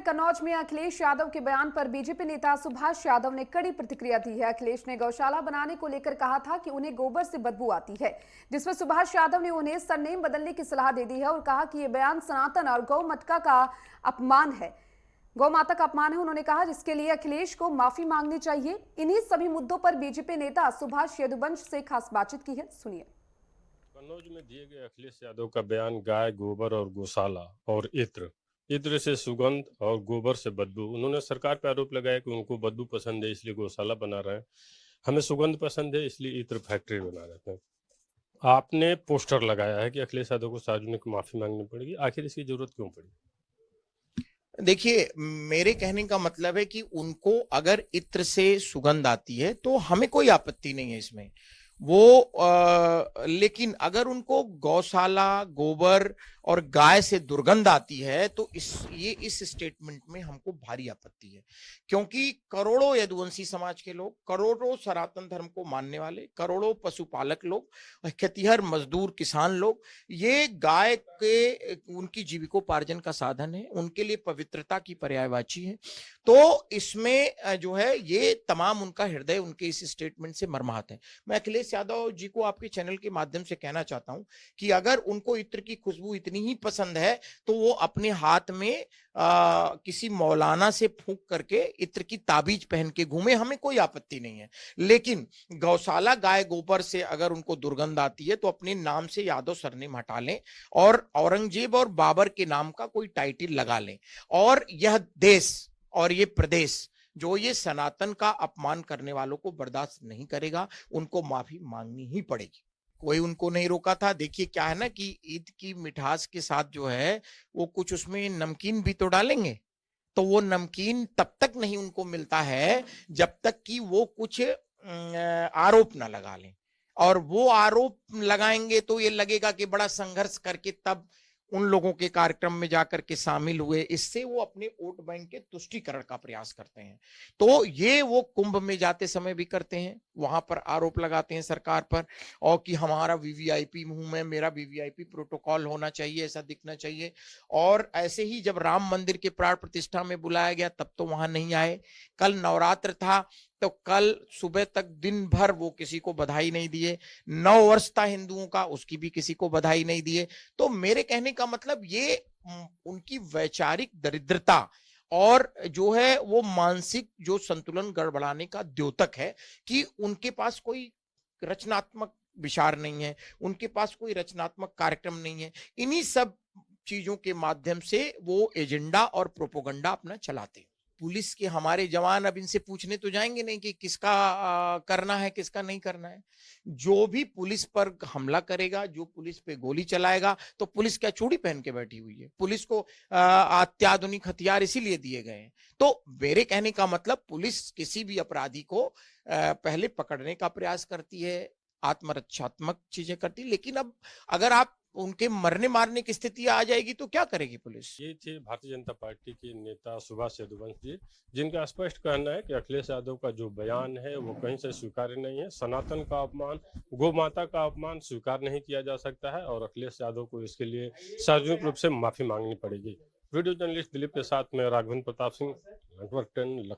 कन्नौज में अखिलेश यादव के बयान पर बीजेपी नेता सुभाष यादव ने कड़ी प्रतिक्रिया दी है। अखिलेश ने गौशाला बनाने को लेकर कहा था कि उन्हें गोबर से बदबू आती है, जिसमें सुभाष यादव ने उन्हें सरनेम बदलने की सलाह दे दी है और कहा कि यह बयान सनातन और गौ माता का अपमान है। उन्होंने कहा जिसके लिए अखिलेश को माफी मांगनी चाहिए। इन्हीं सभी मुद्दों पर बीजेपी नेता सुभाष यदुवंश से खास बातचीत की है, सुनिए। कन्नौज में दिए गए अखिलेश यादव का बयान गाय, गोबर और गौशाला और इत्र से सुगंध और गोबर से बदबू। उन्होंने सरकार पर आरोप लगाया कि उनको बदबू पसंद है इसलिए गौशाला बना रहे हैं, हमें सुगंध पसंद है इसलिए इत्र फैक्ट्री बना रहे हैं। आपने पोस्टर लगाया है कि अखिलेश यादव को सार्वजनिक माफी मांगनी पड़ेगी, आखिर इसकी जरूरत क्यों पड़ी? देखिए, मेरे कहने का मतलब है कि उनको अगर इत्र से सुगंध आती है तो हमें कोई आपत्ति नहीं है इसमें। लेकिन अगर उनको गौशाला, गोबर और गाय से दुर्गंध आती है तो इस स्टेटमेंट में हमको भारी आपत्ति है, क्योंकि करोड़ों यदुवंशी समाज के लोग, करोड़ों सनातन धर्म को मानने वाले, करोड़ों पशुपालक लोग, खेतिहर मजदूर किसान लोग, ये गाय के उनकी जीविकोपार्जन का साधन है, उनके लिए पवित्रता की पर्यायवाची है। तो इसमें जो है ये तमाम उनका हृदय उनके इस स्टेटमेंट से मर्माहत है। मैं अखिलेश यादव जी को आपके चैनल के माध्यम से कहना चाहता हूं कि अगर उनको इत्र की खुशबू इतनी ही पसंद है तो वो अपने हाथ में किसी मौलाना से फूंक करके इत्र की ताबीज पहन के घूमे, हमें कोई आपत्ति नहीं है। लेकिन गौशाला, गाय, गोबर से अगर उनको दुर्गंध आती है तो अपने नाम से यादव सरनेम हटा लें और औरंगजेब और बाबर के नाम का कोई टाइटल लगा लें। और यह देश और ये प्रदेश जो ये सनातन का अपमान करने वालों को बर्दाश्त नहीं करेगा, उनको माफी मांगनी ही पड़ेगी। कोई उनको नहीं रोका था। देखिए क्या है ना कि ईद की मिठास के साथ जो है वो कुछ उसमें नमकीन भी तो डालेंगे, तो वो नमकीन तब तक नहीं उनको मिलता है जब तक कि वो कुछ आरोप ना लगा लें। और वो आरोप लगाएंगे तो ये लगेगा कि बड़ा संघर्ष करके तब उन लोगों के कार्यक्रम में जाकर के शामिल हुए। इससे वो अपने वोट बैंक के तुष्टीकरण का प्रयास करते हैं। तो ये वो कुंभ में जाते समय भी करते हैं, वहां पर आरोप लगाते हैं सरकार पर और कि हमारा वीवीआईपी हूं मैं, मेरा वीवीआईपी प्रोटोकॉल होना चाहिए, ऐसा दिखना चाहिए। और ऐसे ही जब राम मंदिर के प्राण प्रतिष्ठा में बुलाया गया तब तो वहां नहीं आए। कल नवरात्र था तो कल सुबह तक दिन भर वो किसी को बधाई नहीं दिए। 9 वर्ष था हिंदुओं का, उसकी भी किसी को बधाई नहीं दिए। तो मेरे कहने का मतलब ये उनकी वैचारिक दरिद्रता और जो है वो मानसिक जो संतुलन गड़बड़ाने का द्योतक है कि उनके पास कोई रचनात्मक विचार नहीं है, उनके पास कोई रचनात्मक कार्यक्रम नहीं है। इन्हीं सब चीजों के माध्यम से वो एजेंडा और प्रोपोगंडा अपना चलाते हैं। पुलिस के हमारे जवान अब इनसे पूछने तो जाएंगे नहीं कि किसका करना है, किसका नहीं करना है। जो भी पुलिस पर हमला करेगा, जो पुलिस पे गोली चलाएगा, तो पुलिस क्या चूड़ी पहन के बैठी हुई है? पुलिस को अत्याधुनिक हथियार इसीलिए दिए गए हैं। तो मेरे कहने का मतलब पुलिस किसी भी अपराधी को पहले पकड़ने का प्रयास करती है, आत्मरक्षात्मक चीजें करती है, लेकिन अब अगर आप उनके मरने मारने की स्थिति आ जाएगी तो क्या करेगी पुलिस? ये थे भारतीय जनता पार्टी के नेता सुभाष यदुवंश जी, जिनका स्पष्ट कहना है कि अखिलेश यादव का जो बयान है वो कहीं से स्वीकार्य नहीं है। सनातन का अपमान, गौ माता का अपमान स्वीकार नहीं किया जा सकता है और अखिलेश यादव को इसके लिए सार्वजनिक रूप से माफी मांगनी पड़ेगी। वीडियो जर्नलिस्ट दिलीप के साथ में राघवेंद्र प्रताप सिंह, नेटवर्क 10 लखनऊ।